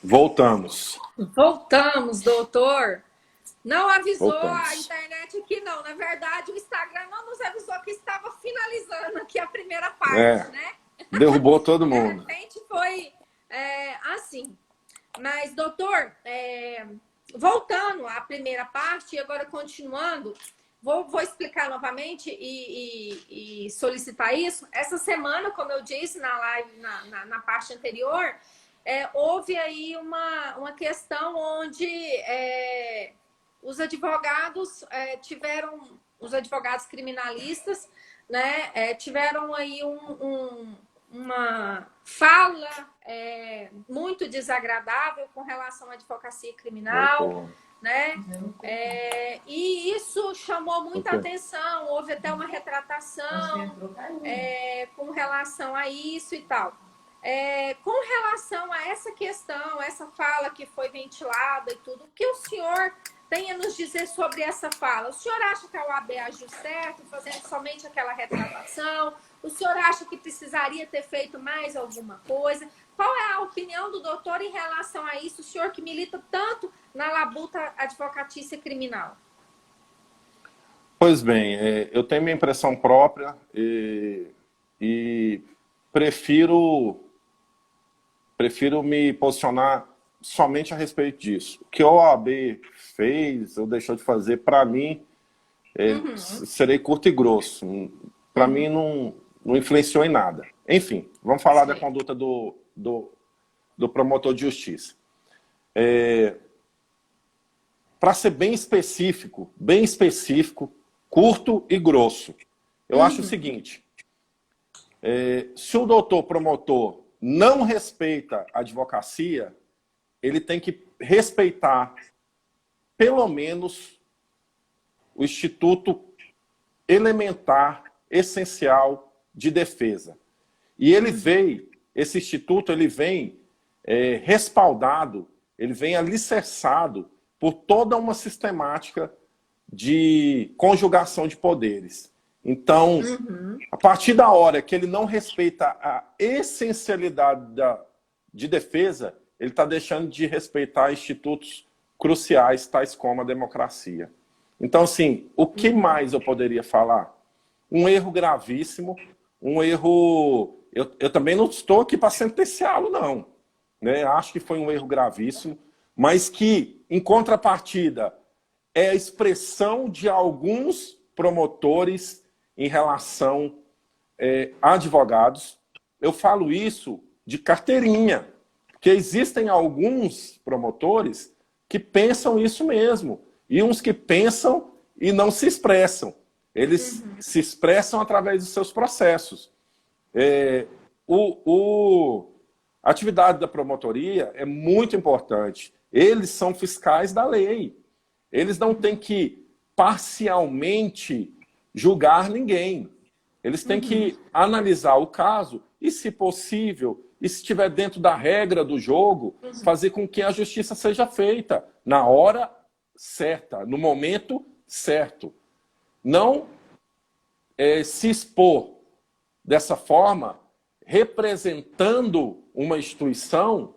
Voltamos. Voltamos, doutor. Não avisou a Voltamos. internet aqui, não. Na verdade, o Instagram não nos avisou que estava finalizando aqui a primeira parte, É, né? derrubou todo De mundo. repente foi assim. Mas, doutor, voltando à primeira parte e agora continuando, vou explicar novamente e solicitar isso. Essa semana, como eu disse na live, na parte anterior, houve aí uma questão onde os advogados tiveram, os advogados criminalistas, né, tiveram aí uma fala muito desagradável com relação à advocacia criminal, Voltou. né? E isso chamou muita Ok. atenção, houve até uma retratação com relação a isso e tal. Com relação a essa questão, essa fala que foi ventilada e tudo, o que o senhor tem a nos dizer sobre essa fala? O senhor acha que a OAB agiu certo, fazendo somente aquela retratação? O senhor acha que precisaria ter feito mais alguma coisa? Qual é a opinião do doutor em relação a isso? O senhor que milita tanto na labuta advocatícia criminal. Pois bem, eu tenho minha impressão própria e prefiro me posicionar somente a respeito disso. O que a OAB fez ou deixou de fazer, para mim, serei curto e grosso. Para mim, não influenciou em nada. Enfim, vamos falar da conduta do promotor de justiça. Para ser bem específico, curto e grosso, eu acho o seguinte: se o doutor promotor não respeita a advocacia, ele tem que respeitar, pelo menos, o instituto elementar, essencial de defesa. E ele veio, esse instituto, ele vem respaldado, ele vem alicerçado por toda uma sistemática de conjugação de poderes. Então, a partir da hora que ele não respeita a essencialidade de defesa, ele está deixando de respeitar institutos cruciais, tais como a democracia. Então, assim, o que mais eu poderia falar? Um erro gravíssimo, um erro... Eu também não estou aqui para sentenciá-lo, não. Né? Acho que foi um erro gravíssimo, mas que, em contrapartida, é a expressão de alguns promotores em relação a advogados. Eu falo isso de carteirinha, porque existem alguns promotores que pensam isso mesmo, e uns que pensam e não se expressam. Eles se expressam através dos seus processos. A atividade da promotoria é muito importante. Eles são fiscais da lei. Eles não têm que parcialmente julgar ninguém. Eles têm que analisar o caso e, se possível, e se estiver dentro da regra do jogo, fazer com que a justiça seja feita na hora certa, no momento certo. Não se expor dessa forma, representando uma instituição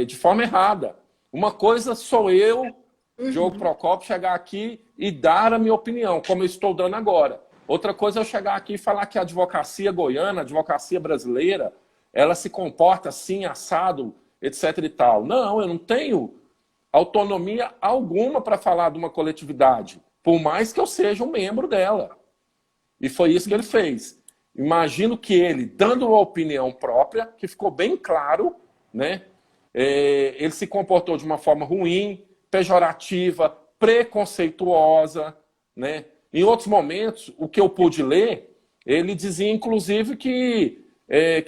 de forma errada. Uma coisa sou eu, Diogo Procópio, chegar aqui e dar a minha opinião, como eu estou dando agora. Outra coisa é eu chegar aqui e falar que a advocacia goiana, a advocacia brasileira, ela se comporta assim, assado, etc e tal. Não, eu não tenho autonomia alguma para falar de uma coletividade, por mais que eu seja um membro dela. E foi isso que ele fez. Imagino que ele, dando uma opinião própria, que ficou bem claro, né? Ele se comportou de uma forma ruim, pejorativa, preconceituosa, né? Em outros momentos, o que eu pude ler, ele dizia, inclusive, que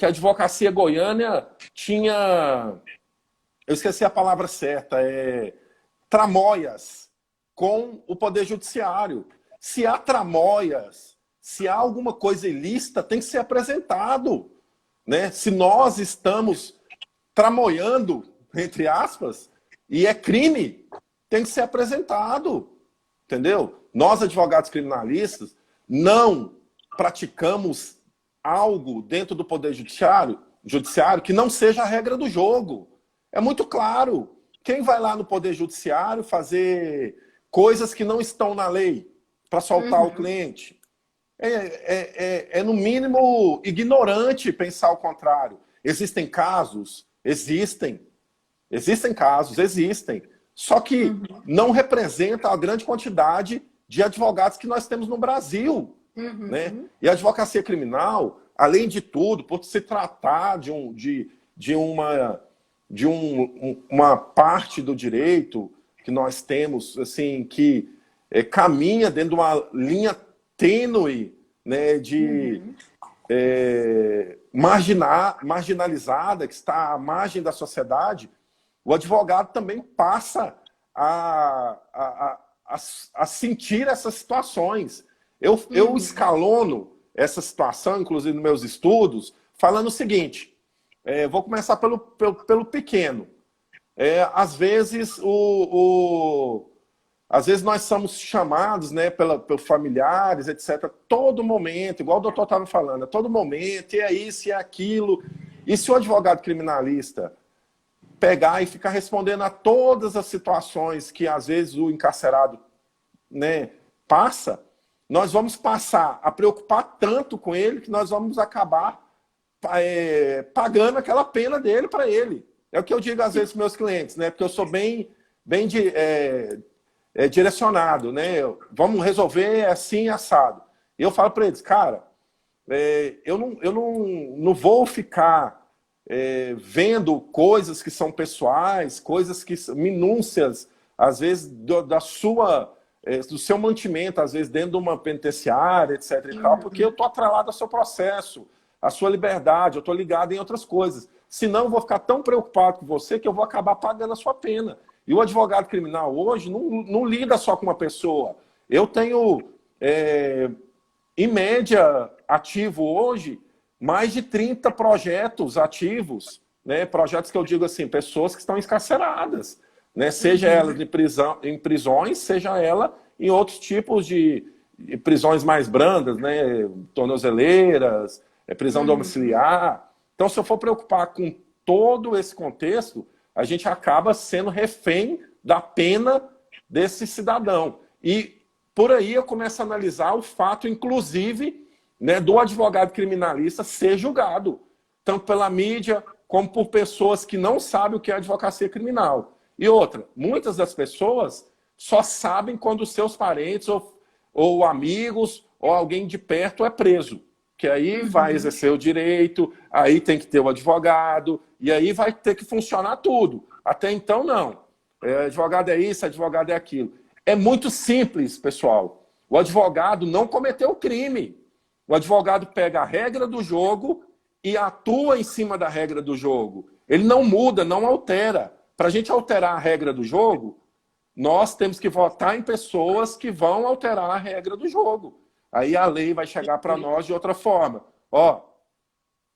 a advocacia goiana tinha... Eu esqueci a palavra certa. Tramóias com o Poder Judiciário. Se há tramóias, se há alguma coisa ilícita, tem que ser apresentado. Né? Se nós estamos tramoiando, entre aspas, e é crime, tem que ser apresentado. Entendeu? Nós, advogados criminalistas, não praticamos algo dentro do Poder Judiciário que não seja a regra do jogo. É muito claro. Quem vai lá no Poder Judiciário fazer coisas que não estão na lei para soltar o cliente? É, no mínimo, ignorante pensar o contrário. Existem casos? Existem. Existem casos, existem. Só que não representa a grande quantidade de advogados que nós temos no Brasil. Né? E a advocacia criminal, além de tudo, por se tratar uma parte do direito que nós temos, assim, que caminha dentro de uma linha tênue, né, marginalizada, que está à margem da sociedade, o advogado também passa a sentir essas situações. Eu escalono essa situação, inclusive nos meus estudos, falando o seguinte, vou começar pelo pequeno. Às vezes, às vezes nós somos chamados, né, pelos familiares, etc., todo momento, igual o doutor estava falando, a todo momento, e é isso, e é aquilo. E se o advogado criminalista pegar e ficar respondendo a todas as situações que, às vezes, o encarcerado, né, passa, nós vamos passar a preocupar tanto com ele que nós vamos acabar pagando aquela pena dele para ele. É o que eu digo, às vezes, para meus clientes, né, porque eu sou bem direcionado, né? Vamos resolver assim, assado. E eu falo para eles, cara, eu não vou ficar vendo coisas que são pessoais, coisas que são minúcias, às vezes do seu mantimento, às vezes dentro de uma penitenciária, etc. e tal, porque eu estou atrelado ao seu processo, à sua liberdade, eu estou ligado em outras coisas. Senão eu vou ficar tão preocupado com você que eu vou acabar pagando a sua pena. E o advogado criminal hoje não lida só com uma pessoa. Eu tenho, em média, ativo hoje, mais de 30 projetos ativos, né? Projetos que eu digo assim, pessoas que estão encarceradas, né? Seja ela em prisões, seja ela em outros tipos de prisões mais brandas, né? Tornozeleiras, prisão domiciliar. Então, se eu for preocupar com todo esse contexto, a gente acaba sendo refém da pena desse cidadão. E por aí eu começo a analisar o fato, inclusive, né, do advogado criminalista ser julgado, tanto pela mídia como por pessoas que não sabem o que é advocacia criminal. E outra, muitas das pessoas só sabem quando os seus parentes ou amigos ou alguém de perto é preso. Que aí vai exercer o direito, aí tem que ter o advogado, e aí vai ter que funcionar tudo. Até então, não. Advogado é isso, advogado é aquilo. É muito simples, pessoal. O advogado não cometeu crime. O advogado pega a regra do jogo e atua em cima da regra do jogo. Ele não muda, não altera. Para a gente alterar a regra do jogo, nós temos que votar em pessoas que vão alterar a regra do jogo. Aí a lei vai chegar para nós de outra forma. Ó,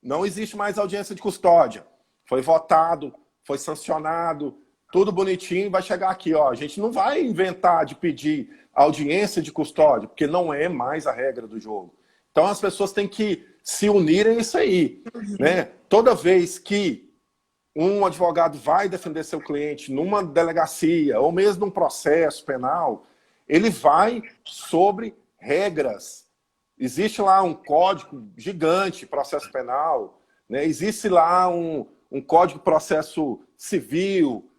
não existe mais audiência de custódia. Foi votado, foi sancionado, tudo bonitinho, vai chegar aqui. Ó, a gente não vai inventar de pedir audiência de custódia, porque não é mais a regra do jogo. Então as pessoas têm que se unirem isso aí. Né? Toda vez que um advogado vai defender seu cliente numa delegacia, ou mesmo num processo penal, ele vai sobre regras. Existe lá um código gigante, processo penal, né? Existe lá um código de processo civil,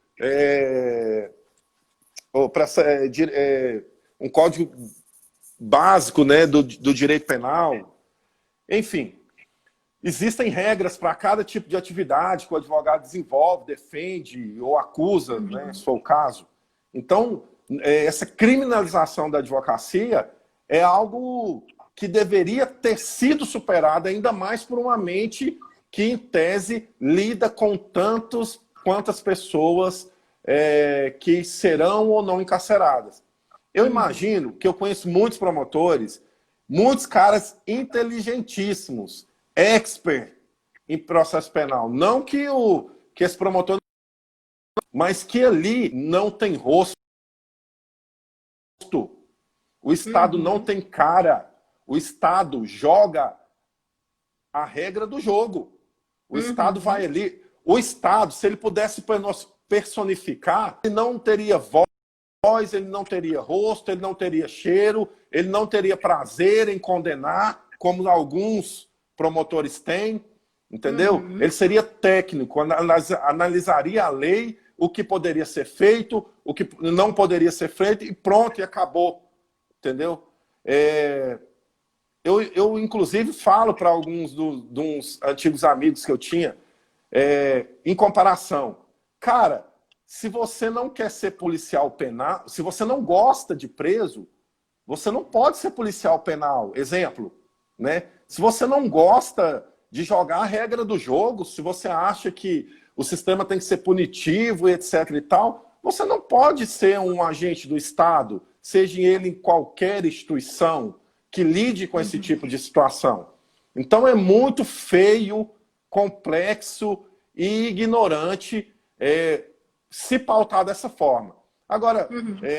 um código básico, né, do direito penal. Enfim, existem regras para cada tipo de atividade que o advogado desenvolve, defende ou acusa, né, se for o caso. Então, essa criminalização da advocacia é algo que deveria ter sido superado ainda mais por uma mente que, em tese, lida com quantas pessoas que serão ou não encarceradas. Eu imagino que eu conheço muitos promotores, muitos caras inteligentíssimos, expert em processo penal. Não que esse promotor, mas que ali não tem rosto. O Estado não tem cara. O Estado joga a regra do jogo. O Estado vai ali. o Estado, se ele pudesse personificar, ele não teria voz, ele não teria rosto, ele não teria cheiro, ele não teria prazer em condenar, como alguns promotores têm, entendeu? Ele seria técnico, analisaria a lei, o que poderia ser feito, o que não poderia ser feito, e pronto, e acabou, entendeu? Eu inclusive, falo para alguns dos antigos amigos que eu tinha, em comparação, cara, se você não quer ser policial penal, se você não gosta de preso, você não pode ser policial penal. Exemplo, né? Se você não gosta de jogar a regra do jogo, se você acha que o sistema tem que ser punitivo, etc. e tal, você não pode ser um agente do Estado, seja ele em qualquer instituição que lide com esse tipo de situação. Então é muito feio, complexo e ignorante se pautar dessa forma. Agora,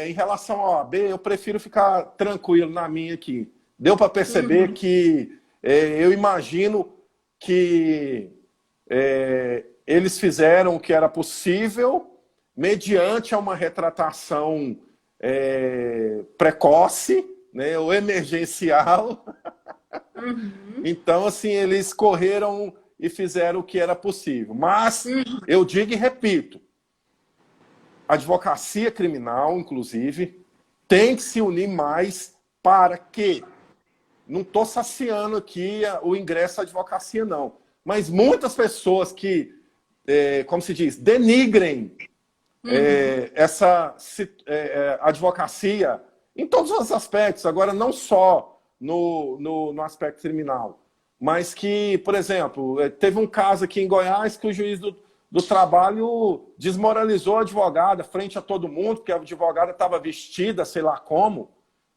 em relação ao OAB, eu prefiro ficar tranquilo na minha aqui. Deu para perceber que eu imagino que eles fizeram o que era possível mediante uma retratação precoce, né, ou emergencial. Então, assim, eles correram e fizeram o que era possível. Mas, eu digo e repito, a advocacia criminal, inclusive, tem que se unir mais para que... Não estou saciando aqui o ingresso à advocacia, não. Mas muitas pessoas que, como se diz, denigrem essa advocacia em todos os aspectos, agora não só no aspecto criminal, mas que, por exemplo, teve um caso aqui em Goiás que o juiz do trabalho desmoralizou a advogada frente a todo mundo, porque a advogada estava vestida, sei lá como,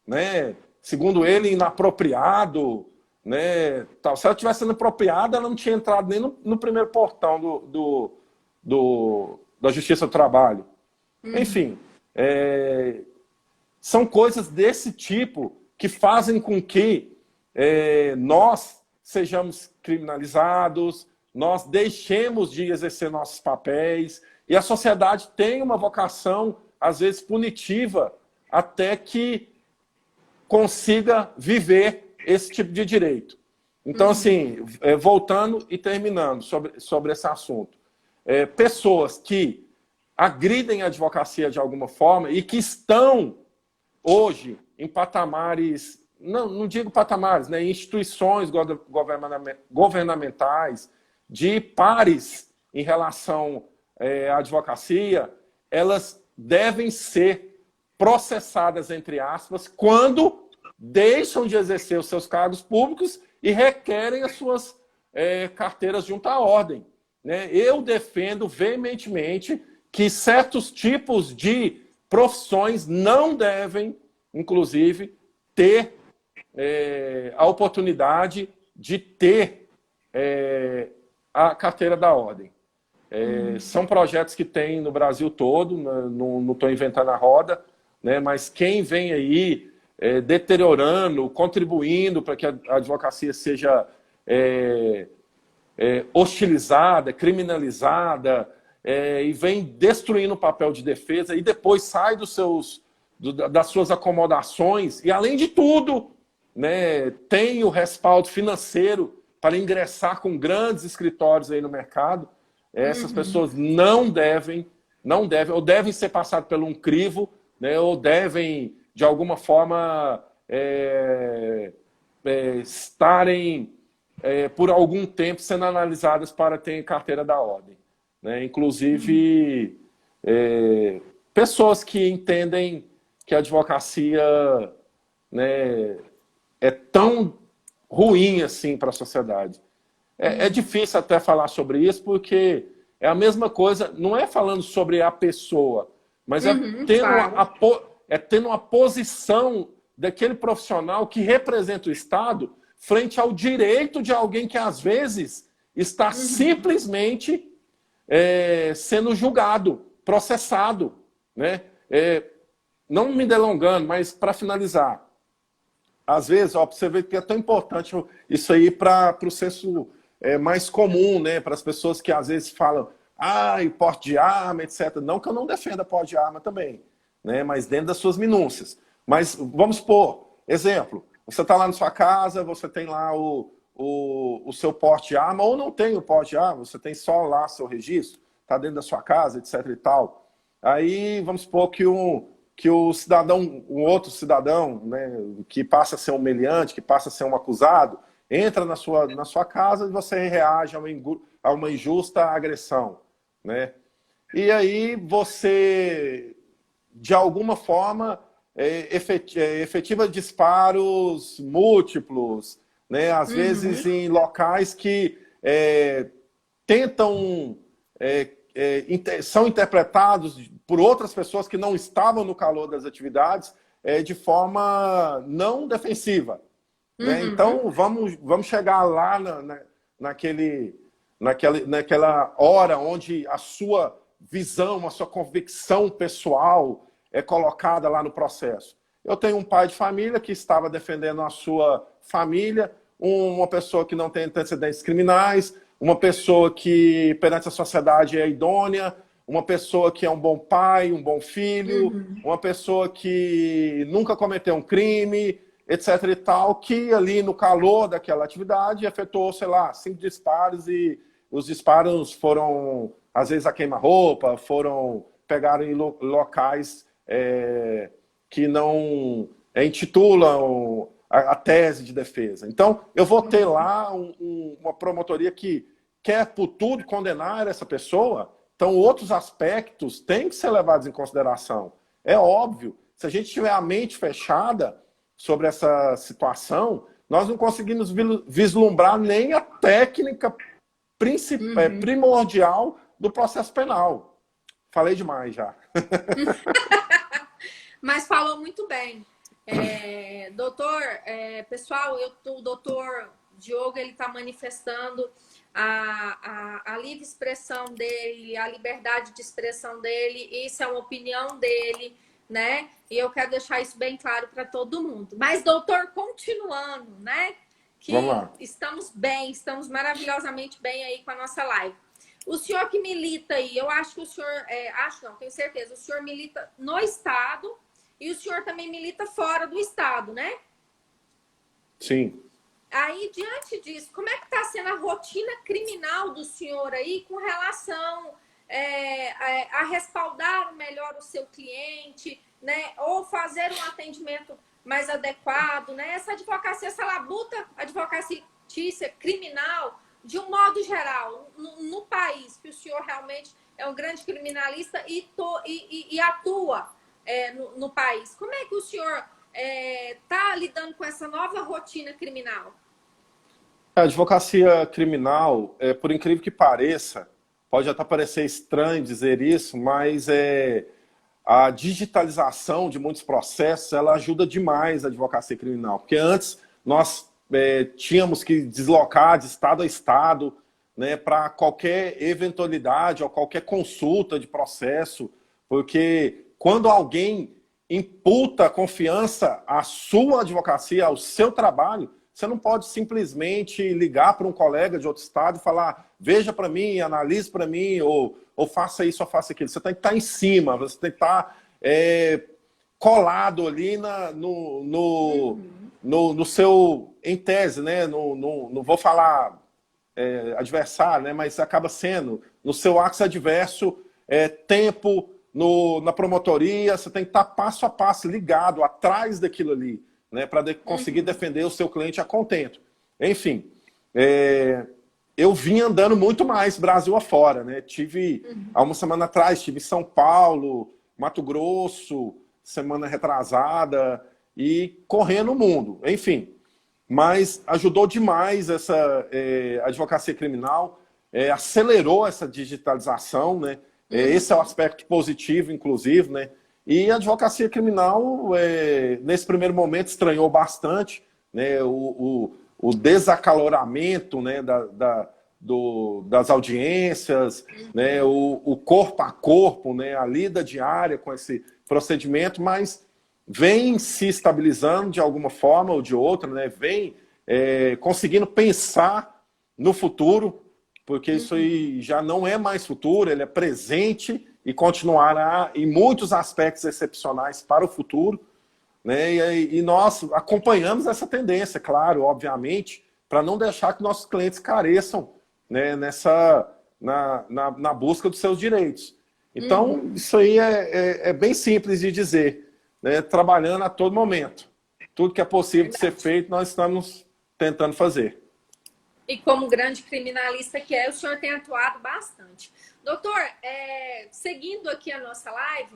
né? Segundo ele, inapropriado, né? Tal. Se ela tivesse sendo apropriada, ela não tinha entrado nem no primeiro portão da Justiça do Trabalho. Enfim, são coisas desse tipo que fazem com que nós sejamos criminalizados, nós deixemos de exercer nossos papéis, e a sociedade tem uma vocação, às vezes, punitiva, até que consiga viver esse tipo de direito. Então, assim, voltando e terminando sobre esse assunto, pessoas que agridem a advocacia de alguma forma e que estão hoje em patamares, não digo patamares, né, em instituições governamentais, de pares em relação à advocacia, elas devem ser processadas, entre aspas, quando deixam de exercer os seus cargos públicos e requerem as suas carteiras junto à ordem, né? Eu defendo veementemente que certos tipos de profissões não devem, inclusive, ter a oportunidade de ter a carteira da ordem. São projetos que tem no Brasil todo, não estou inventando a roda, né? Mas quem vem aí deteriorando, contribuindo para que a advocacia seja hostilizada, criminalizada, e vem destruindo o papel de defesa, e depois sai das suas acomodações, e além de tudo, né, tem o respaldo financeiro para ingressar com grandes escritórios aí no mercado. Essas pessoas não devem, ou devem ser passadas por um crivo, né, ou devem, de alguma forma, estarem, por algum tempo, sendo analisadas para ter carteira da ordem, né? Inclusive, pessoas que entendem que a advocacia, né, é tão ruim assim para a sociedade. É difícil até falar sobre isso, porque é a mesma coisa, não é falando sobre a pessoa, mas tendo uma posição daquele profissional que representa o Estado frente ao direito de alguém que, às vezes, está simplesmente sendo julgado, processado, né? Não me delongando, mas para finalizar, às vezes, ó, você vê que é tão importante isso aí para o senso mais comum, né? Para as pessoas que às vezes falam, e porte de arma, etc. Não que eu não defenda porte de arma também, né? Mas dentro das suas minúcias. Mas vamos supor, exemplo, você está lá na sua casa, você tem lá o seu porte de arma, ou não tem o porte de arma, você tem só lá seu registro, está dentro da sua casa, etc. e tal. Aí vamos supor que o cidadão, um outro cidadão, né, que passa a ser um meliante, que passa a ser um acusado, entra na sua casa e você reage a uma injusta agressão, né? E aí você, de alguma forma, efetiva disparos múltiplos, né? Às vezes em locais que tentam, são interpretados por outras pessoas que não estavam no calor das atividades de forma não defensiva. Né? Então, vamos chegar lá naquela hora onde a sua visão, a sua convicção pessoal é colocada lá no processo. Eu tenho um pai de família que estava defendendo a sua família, uma pessoa que não tem antecedentes criminais, uma pessoa que perante a sociedade é idônea, uma pessoa que é um bom pai, um bom filho, uma pessoa que nunca cometeu um crime, etc e tal, que ali no calor daquela atividade afetou, sei lá, 5 disparos e os disparos foram, às vezes, a queima-roupa, pegaram em locais que não intitulam a tese de defesa. Então, eu vou ter lá uma promotoria que quer, por tudo, condenar essa pessoa. Então, outros aspectos têm que ser levados em consideração. É óbvio, se a gente tiver a mente fechada sobre essa situação, nós não conseguimos vislumbrar nem a técnica primordial do processo penal. Falei demais já. Mas falou muito bem. Doutor, pessoal, o doutor Diogo, ele está manifestando a livre expressão dele, a liberdade de expressão dele, isso é uma opinião dele, né? E eu quero deixar isso bem claro para todo mundo. Mas, doutor, continuando, né? Que estamos bem, estamos maravilhosamente bem aí com a nossa live. O senhor que milita aí, eu acho que o senhor, tenho certeza, o senhor milita no Estado e o senhor também milita fora do Estado, né? Sim. Aí, diante disso, como é que está sendo a rotina criminal do senhor aí com relação a respaldar melhor o seu cliente, né? Ou fazer um atendimento mais adequado, né? Essa advocacia, essa labuta advocacia criminal, de um modo geral, no país, que o senhor realmente é um grande criminalista e atua no país. Como é que o senhor está lidando com essa nova rotina criminal? A advocacia criminal, por incrível que pareça, pode até parecer estranho dizer isso, mas a digitalização de muitos processos, ela ajuda demais a advocacia criminal. Porque antes nós tínhamos que deslocar de estado a estado, né, para qualquer eventualidade ou qualquer consulta de processo, porque quando alguém imputa confiança à sua advocacia, ao seu trabalho, você não pode simplesmente ligar para um colega de outro estado e falar, veja para mim, analise para mim, ou faça isso ou faça aquilo. Você tem que estar em cima, você tem que estar colado ali no seu, em tese, né? Não vou falar adversário, né? Mas acaba sendo no seu axis adverso, tempo, na promotoria, você tem que estar passo a passo, ligado, atrás daquilo ali, né, para conseguir defender o seu cliente a contento. Enfim, eu vim andando muito mais Brasil afora, né? Há uma semana atrás, estive em São Paulo, Mato Grosso, semana retrasada, e correndo o mundo, enfim. Mas ajudou demais essa advocacia criminal, acelerou essa digitalização, né? Esse é o aspecto positivo, inclusive, né? E a advocacia criminal, nesse primeiro momento, estranhou bastante, né, o desacaloramento, né, das audiências, né, o corpo a corpo, né, a lida diária com esse procedimento, mas vem se estabilizando de alguma forma ou de outra, né, vem conseguindo pensar no futuro, porque isso aí já não é mais futuro, ele é presente e continuará em muitos aspectos excepcionais para o futuro, né? E nós acompanhamos essa tendência, claro, obviamente, para não deixar que nossos clientes careçam, né, na busca dos seus direitos. Então, isso aí é bem simples de dizer, né? Trabalhando a todo momento. Tudo que é possível de ser feito, nós estamos tentando fazer. E como grande criminalista que é, o senhor tem atuado bastante. Doutor, seguindo aqui a nossa live,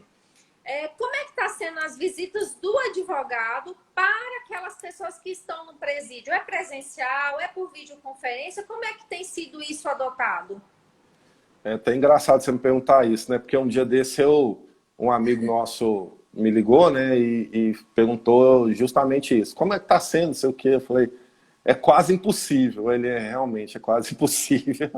como é que está sendo as visitas do advogado para aquelas pessoas que estão no presídio? É presencial? É por videoconferência? Como é que tem sido isso adotado? É até engraçado você me perguntar isso, né? Porque um dia desse um amigo nosso me ligou, né? E perguntou justamente isso. Como é que está sendo? Não sei o quê. Eu falei, é quase impossível. Ele realmente é quase impossível.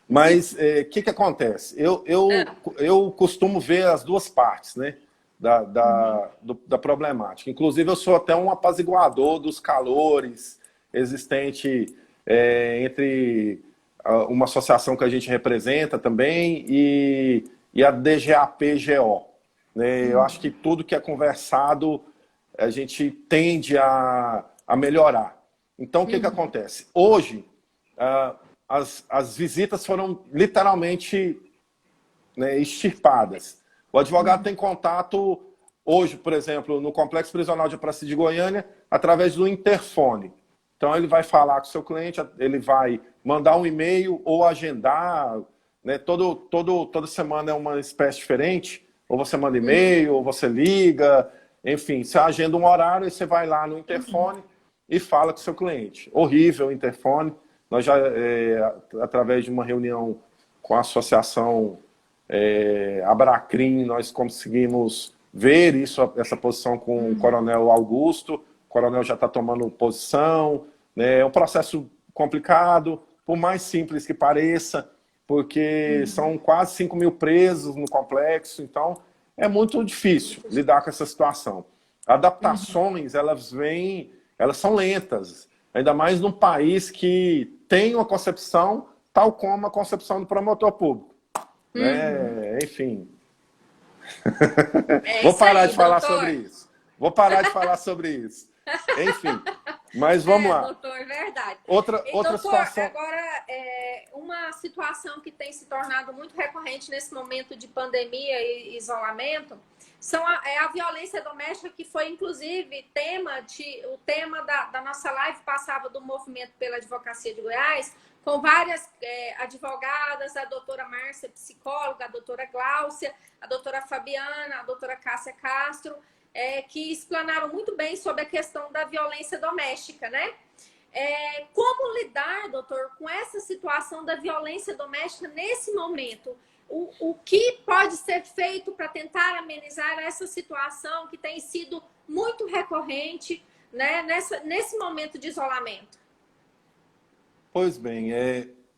Mas o que acontece? Eu costumo ver as duas partes, né? Da problemática. Inclusive, eu sou até um apaziguador dos calores existente entre uma associação que a gente representa também e a DGAP-GO. Né? Eu acho que tudo que é conversado a gente tende a melhorar. Então, o que acontece? Hoje, as visitas foram literalmente, né, extirpadas. O advogado tem contato hoje, por exemplo, no Complexo Prisional de Aparecida de Goiânia, através do interfone. Então, ele vai falar com o seu cliente, ele vai mandar um e-mail ou agendar, né? Toda semana é uma espécie diferente. Ou você manda e-mail, ou você liga, enfim, você agenda um horário e você vai lá no interfone e fala com o seu cliente. Horrível o interfone. Nós já, através de uma reunião com a associação Abracrim, nós conseguimos ver essa posição com o Coronel Augusto. O coronel já está tomando posição, né? É um processo complicado, por mais simples que pareça, porque são quase 5 mil presos no complexo, então é muito difícil lidar com essa situação. Adaptações, elas são lentas, ainda mais num país que tem uma concepção tal como a concepção do promotor público. Né? Enfim. Vou parar de falar sobre isso. Vou parar de falar sobre isso. Enfim, mas vamos lá. Doutor, é verdade. Outra doutor, situação. Agora, uma situação que tem se tornado muito recorrente nesse momento de pandemia e isolamento é a violência doméstica, que foi, inclusive, o tema da nossa live passava do Movimento pela Advocacia de Goiás, com várias advogadas, a doutora Márcia, psicóloga, a doutora Gláucia, a doutora Fabiana, a doutora Cássia Castro, que explanaram muito bem sobre a questão da violência doméstica, né? Como lidar, doutor, com essa situação da violência doméstica nesse momento? O que pode ser feito para tentar amenizar essa situação que tem sido muito recorrente, né, nesse momento de isolamento? Pois bem,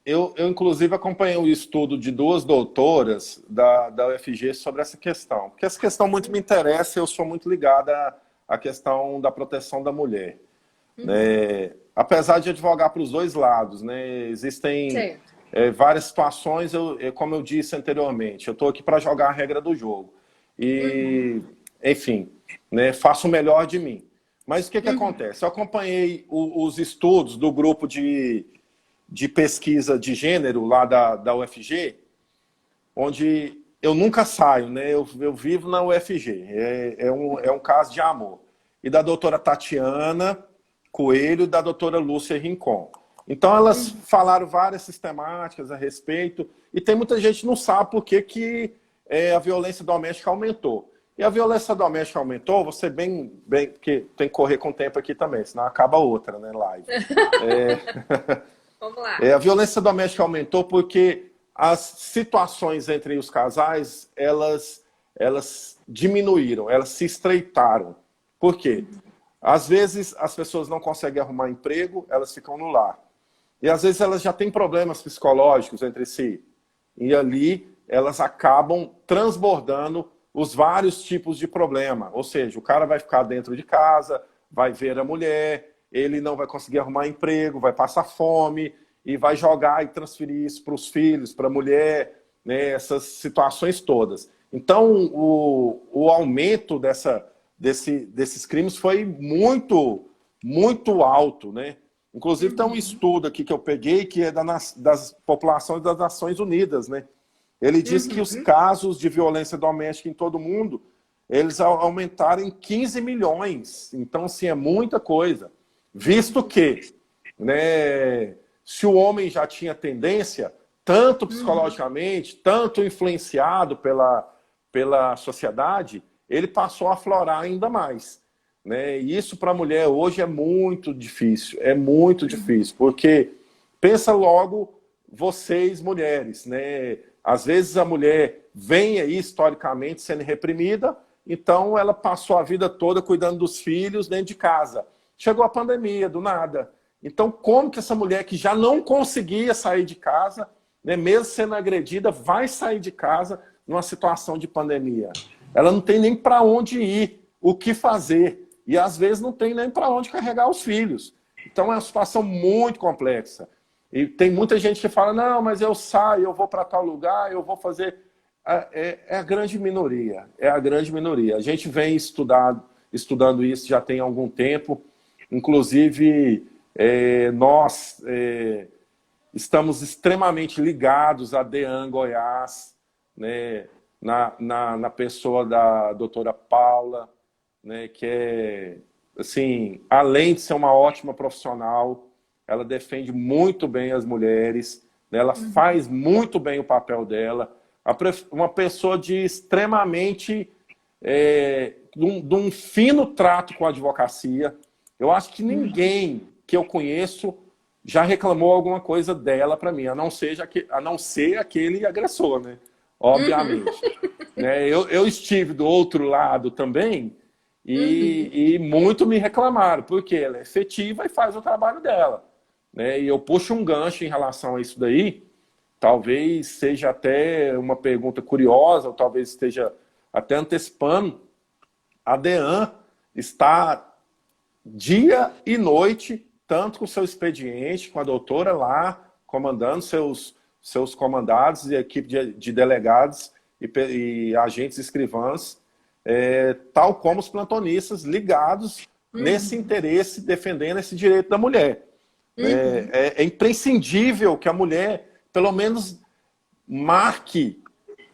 eu inclusive acompanhei o estudo de duas doutoras da UFG sobre essa questão, porque essa questão muito me interessa, eu sou muito ligada à questão da proteção da mulher. Né? Apesar de advogar para os dois lados, né? Existem várias situações, como eu disse anteriormente, eu estou aqui para jogar a regra do jogo. E, enfim, né, faço o melhor de mim. Mas o que acontece? Eu acompanhei os estudos do grupo de pesquisa de gênero lá da UFG, onde eu nunca saio, né? Eu vivo na UFG, é um caso de amor. E da doutora Tatiana Coelho e da doutora Lúcia Rincon. Então elas falaram várias sistemáticas a respeito, e tem muita gente que não sabe por que a violência doméstica aumentou. E a violência doméstica aumentou, você bem, porque tem que correr com o tempo aqui também, senão acaba outra, né, live. Vamos lá. A violência doméstica aumentou porque as situações entre os casais, elas diminuíram, elas se estreitaram. Por quê? Às vezes as pessoas não conseguem arrumar emprego, elas ficam no lar. E às vezes elas já têm problemas psicológicos entre si. E ali elas acabam transbordando os vários tipos de problema. Ou seja, o cara vai ficar dentro de casa, vai ver a mulher, ele não vai conseguir arrumar emprego, vai passar fome, e vai jogar e transferir isso para os filhos, para a mulher, né, essas situações todas. Então, o aumento desses crimes foi muito, muito alto, né? Inclusive, tem um estudo aqui que eu peguei, que é das populações das Nações Unidas, né? Ele diz que os casos de violência doméstica em todo o mundo, eles aumentaram em 15 milhões. Então, assim, é muita coisa. Visto que, né, se o homem já tinha tendência, tanto psicologicamente, tanto influenciado pela sociedade, ele passou a aflorar ainda mais. Né? E isso para a mulher hoje é muito difícil, porque pensa logo vocês, mulheres, né? Às vezes a mulher vem aí historicamente sendo reprimida, então ela passou a vida toda cuidando dos filhos dentro de casa. Chegou a pandemia, do nada. Então como que essa mulher que já não conseguia sair de casa, né, mesmo sendo agredida, vai sair de casa numa situação de pandemia? Ela não tem nem para onde ir, o que fazer. E às vezes não tem nem para onde carregar os filhos. Então é uma situação muito complexa. E tem muita gente que fala, não, mas eu saio, eu vou para tal lugar, eu vou fazer... É a grande minoria, é a grande minoria. A gente vem estudando isso já tem algum tempo. Inclusive, nós estamos extremamente ligados à DEAN Goiás, né, na pessoa da doutora Paula, né, que é, assim, além de ser uma ótima profissional, ela defende muito bem as mulheres, né, ela faz muito bem o papel dela, uma pessoa de extremamente, de um fino trato com a advocacia. Eu acho que ninguém que eu conheço já reclamou alguma coisa dela para mim, a não ser aquele agressor, né? Obviamente. Né? Eu estive do outro lado também, e muito me reclamaram, porque ela é efetiva e faz o trabalho dela. Né? E eu puxo um gancho em relação a isso daí, talvez seja até uma pergunta curiosa, ou talvez esteja até antecipando. A DEAN está dia e noite, tanto com o seu expediente, com a doutora lá, comandando seus comandados e equipe de delegados e agentes escrivãs, tal como os plantonistas ligados nesse interesse, defendendo esse direito da mulher. É imprescindível que a mulher, pelo menos, marque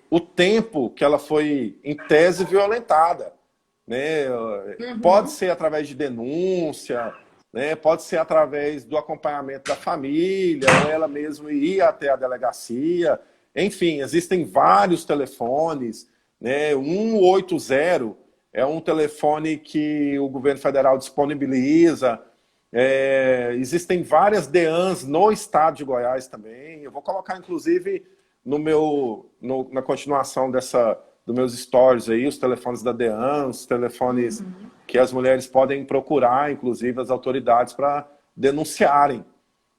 o tempo que ela foi, em tese, violentada. Né? Pode ser através de denúncia, né? Pode ser através do acompanhamento da família, ou ela mesma ir até a delegacia. Enfim, existem vários telefones. Né? 180 é um telefone que o governo federal disponibiliza. Existem várias DEANs no estado de Goiás também. Eu vou colocar, inclusive, na continuação dos meus stories aí, os telefones da DEAN, os telefones que as mulheres podem procurar, inclusive as autoridades, para denunciarem.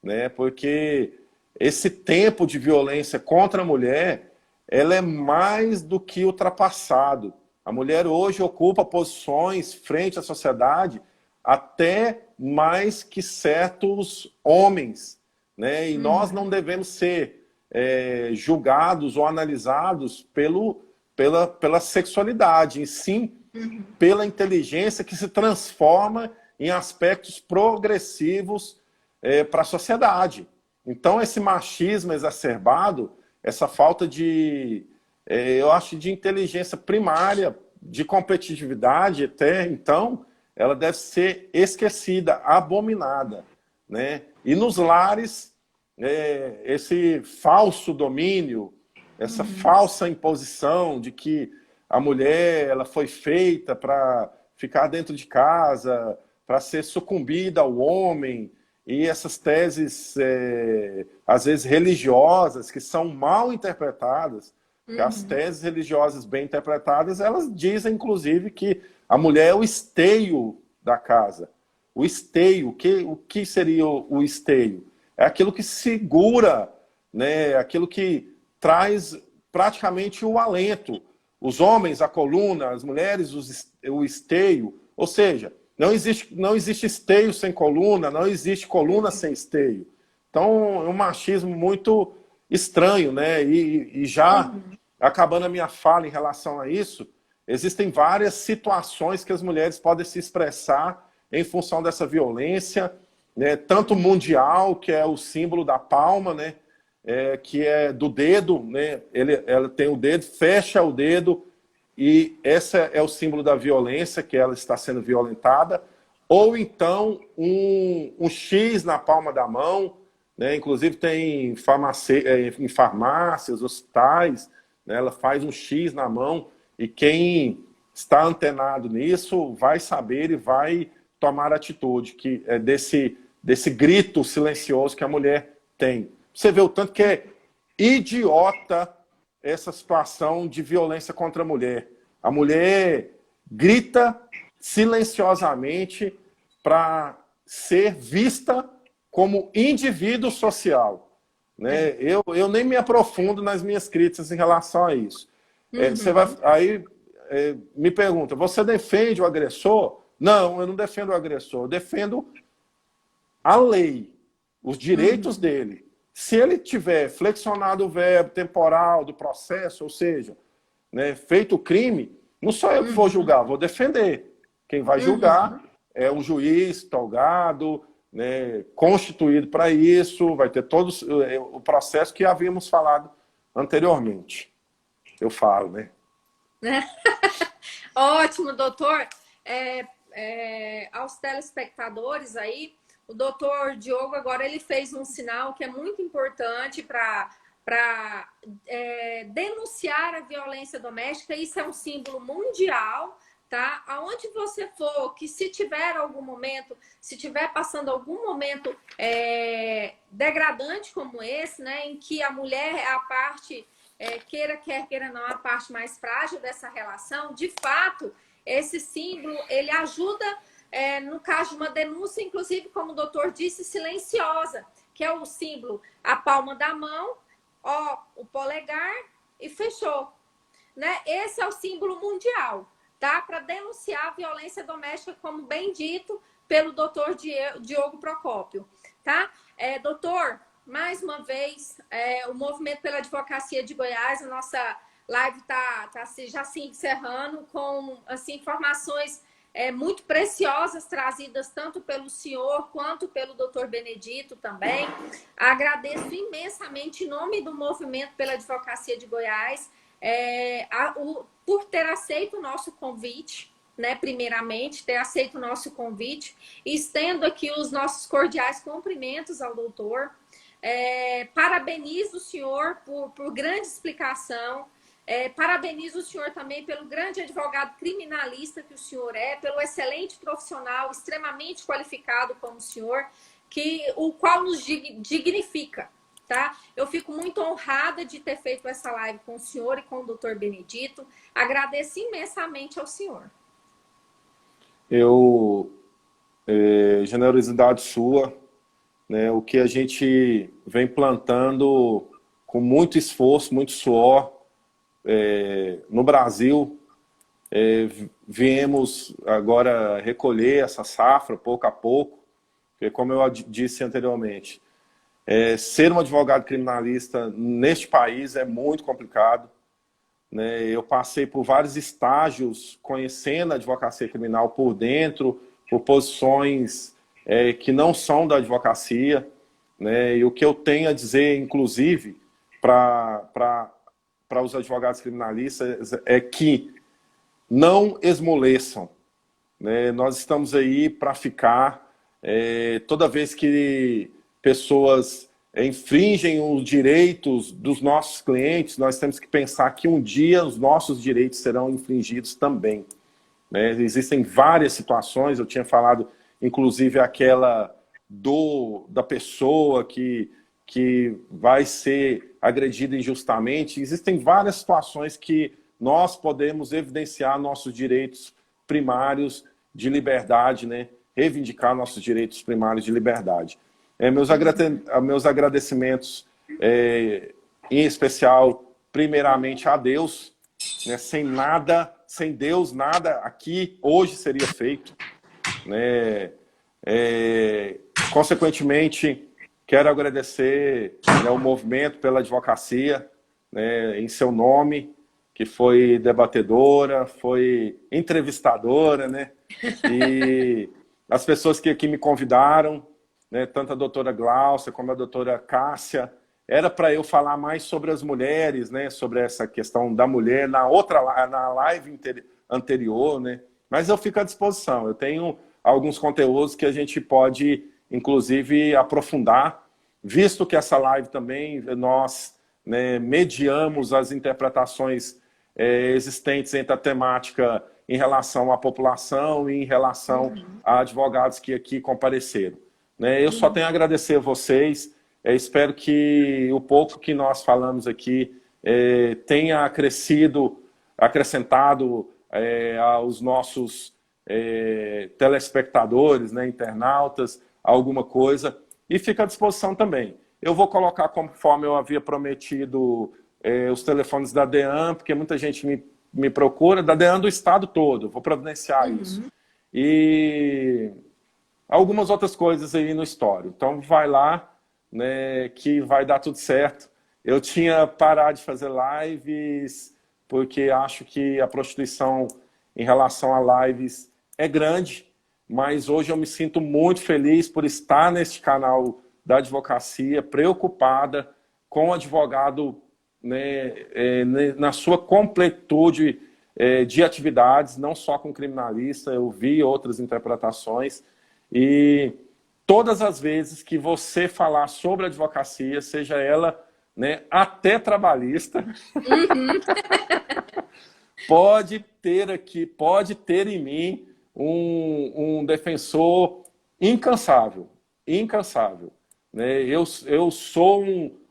Né? Porque esse tempo de violência contra a mulher, ela é mais do que ultrapassado. A mulher hoje ocupa posições frente à sociedade até mais que certos homens. Né? E nós não devemos ser julgados ou analisados pela sexualidade, e sim pela inteligência que se transforma em aspectos progressivos para a sociedade. Então, esse machismo exacerbado, essa falta eu acho, de inteligência primária, de competitividade até, então, ela deve ser esquecida, abominada. Né? E nos lares, esse falso domínio, essa falsa imposição de que a mulher ela foi feita para ficar dentro de casa, para ser sucumbida ao homem, e essas teses, às vezes religiosas, que são mal interpretadas, porque as teses religiosas bem interpretadas, elas dizem, inclusive, que a mulher é o esteio da casa. O esteio, o que seria o esteio? É aquilo que segura, né? Aquilo que traz praticamente o alento. Os homens, a coluna, as mulheres, o esteio. Ou seja, não existe esteio sem coluna, não existe coluna sem esteio. Então, é um machismo muito estranho, né? E já acabando a minha fala em relação a isso, existem várias situações que as mulheres podem se expressar em função dessa violência, né? Tanto mundial, que é o símbolo da palma, né? Que é do dedo, né? Ela tem o dedo, fecha o dedo, e esse é o símbolo da violência, que ela está sendo violentada. Ou então um X na palma da mão, né? Inclusive tem em farmácias, hospitais, né? Ela faz um X na mão, e quem está antenado nisso vai saber e vai tomar atitude, que é desse grito silencioso que a mulher tem. Você vê o tanto que é idiota essa situação de violência contra a mulher. A mulher grita silenciosamente para ser vista como indivíduo social, né? Eu nem me aprofundo nas minhas críticas em relação a isso. Você me pergunta, você defende o agressor? Não, eu não defendo o agressor, eu defendo a lei, os direitos dele. Se ele tiver flexionado o verbo temporal do processo, ou seja, né, feito o crime, não sou eu que vou julgar, vou defender. Quem vai julgar é um juiz togado, né, constituído para isso, vai ter todo o processo que havíamos falado anteriormente. Eu falo, né? Ótimo, doutor. Aos telespectadores aí, o doutor Diogo agora ele fez um sinal que é muito importante para denunciar a violência doméstica. Isso é um símbolo mundial, tá? Aonde você for, que se tiver algum momento, se tiver passando algum momento degradante como esse, né, em que a mulher é a parte, quer queira não, a parte mais frágil dessa relação, de fato, esse símbolo, ele ajuda no caso de uma denúncia, inclusive, como o doutor disse, silenciosa, que é o símbolo, a palma da mão, ó, o polegar e fechou, né? Esse é o símbolo mundial, tá? Para denunciar a violência doméstica, como bem dito pelo doutor Diogo Procópio, tá? Doutor, mais uma vez, o Movimento pela Advocacia de Goiás, a nossa live tá já se encerrando com assim, informações muito preciosas trazidas tanto pelo senhor quanto pelo doutor Benedito também. Agradeço imensamente em nome do Movimento pela Advocacia de Goiás por ter aceito o nosso convite, né? Primeiramente, ter aceito o nosso convite. E estendo aqui os nossos cordiais cumprimentos ao doutor. Parabenizo o senhor por grande explicação. Parabenizo o senhor também pelo grande advogado criminalista que o senhor pelo excelente profissional, extremamente qualificado como o senhor, o qual nos dignifica, tá? Eu fico muito honrada de ter feito essa live com o senhor e com o doutor Benedito. Agradeço imensamente ao senhor. Generosidade sua, né? O que a gente vem plantando com muito esforço, muito suor, no Brasil, viemos agora recolher essa safra pouco a pouco, porque como eu disse anteriormente, ser um advogado criminalista neste país é muito complicado, né? Eu passei por vários estágios conhecendo a advocacia criminal por dentro, por posições que não são da advocacia, né? E o que eu tenho a dizer, inclusive, para os advogados criminalistas é que não esmoreçam, né? Nós estamos aí para ficar. Toda vez que pessoas infringem os direitos dos nossos clientes, nós temos que pensar que um dia os nossos direitos serão infringidos também, né? Existem várias situações, eu tinha falado, inclusive aquela da pessoa que vai ser agredida injustamente. Existem várias situações que nós podemos evidenciar nossos direitos primários de liberdade, né? Reivindicar nossos direitos primários de liberdade. Meus agradecimentos, em especial, primeiramente a Deus, né? Sem Deus, nada aqui hoje seria feito, né? Consequentemente, Quero agradecer, né, o movimento pela advocacia, né, em seu nome, que foi debatedora, foi entrevistadora, né? E as pessoas que aqui me convidaram, né, tanto a doutora Glaucia como a doutora Cássia, era para eu falar mais sobre as mulheres, né, sobre essa questão da mulher na live anterior, né? Mas eu fico à disposição. Eu tenho alguns conteúdos que a gente pode, inclusive, aprofundar, visto que essa live também nós, né, mediamos as interpretações existentes entre a temática em relação à população e em relação a advogados que aqui compareceram. Né? Eu só tenho a agradecer a vocês, espero que o pouco que nós falamos aqui tenha acrescentado aos nossos telespectadores, né, internautas, alguma coisa, e fica à disposição também. Eu vou colocar, conforme eu havia prometido, os telefones da DEAN, porque muita gente me procura, da DEAN do estado todo, vou providenciar isso. E algumas outras coisas aí no histórico. Então vai lá, né, que vai dar tudo certo. Eu tinha parado de fazer lives, porque acho que a prostituição em relação a lives é grande, mas hoje eu me sinto muito feliz por estar neste canal da advocacia, preocupada com o advogado, né, na sua completude de atividades, não só com criminalista, eu vi outras interpretações, e todas as vezes que você falar sobre advocacia, seja ela, né, até trabalhista, pode ter em mim um defensor incansável, incansável. Né? Eu sou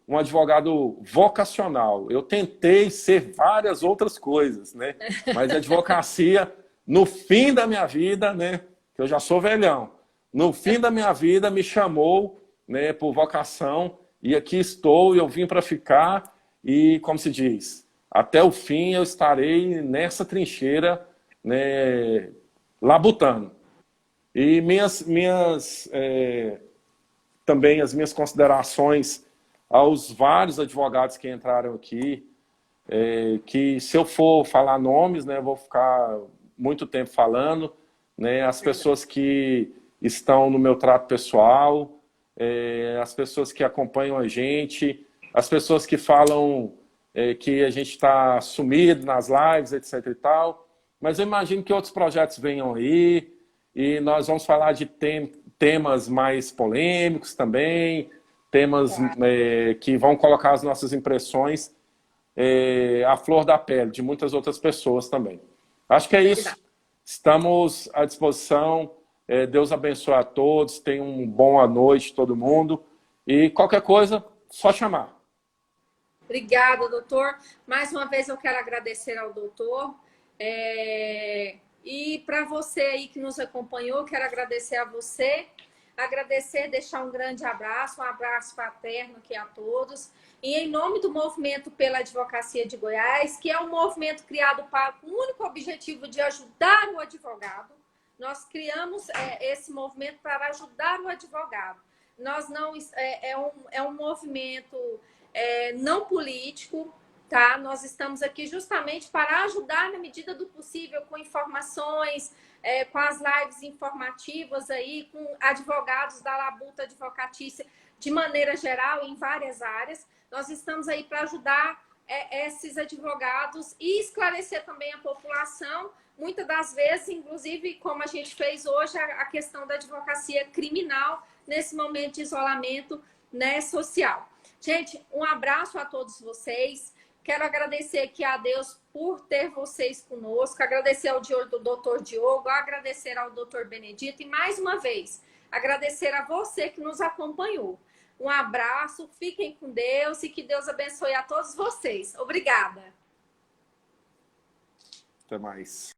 um advogado vocacional. Eu tentei ser várias outras coisas, né? Mas a advocacia, no fim da minha vida, né, que eu já sou velhão, no fim da minha vida me chamou, né, por vocação, e aqui estou, eu vim para ficar, e, como se diz, até o fim eu estarei nessa trincheira, né, labutando. E também as minhas considerações aos vários advogados que entraram aqui, que se eu for falar nomes, né, eu vou ficar muito tempo falando, né, as pessoas que estão no meu trato pessoal, as pessoas que acompanham a gente, as pessoas que falam que a gente está sumido nas lives, etc e tal, mas eu imagino que outros projetos venham aí, e nós vamos falar de temas mais polêmicos também, temas que vão colocar as nossas impressões à flor da pele de muitas outras pessoas também. Acho que é isso. Estamos à disposição. Deus abençoe a todos. Tenham uma boa noite todo mundo. E qualquer coisa, só chamar. Obrigada, doutor. Mais uma vez eu quero agradecer ao doutor. E para você aí que nos acompanhou, quero agradecer a você. Agradecer, deixar um grande abraço, um abraço fraterno aqui a todos. E em nome do Movimento pela Advocacia de Goiás, que é um movimento criado para o único objetivo de ajudar o advogado, nós criamos esse movimento para ajudar o advogado. Nós não é um movimento não político, tá? Nós estamos aqui justamente para ajudar na medida do possível com informações, com as lives informativas aí, com advogados da labuta advocatícia de maneira geral em várias áreas. Nós estamos aí para ajudar esses advogados e esclarecer também a população, muitas das vezes, inclusive, como a gente fez hoje, a questão da advocacia criminal nesse momento de isolamento, né, social. Gente, um abraço a todos vocês. Quero agradecer aqui a Deus por ter vocês conosco, agradecer ao doutor Diogo, agradecer ao doutor Benedito e, mais uma vez, agradecer a você que nos acompanhou. Um abraço, fiquem com Deus e que Deus abençoe a todos vocês. Obrigada. Até mais.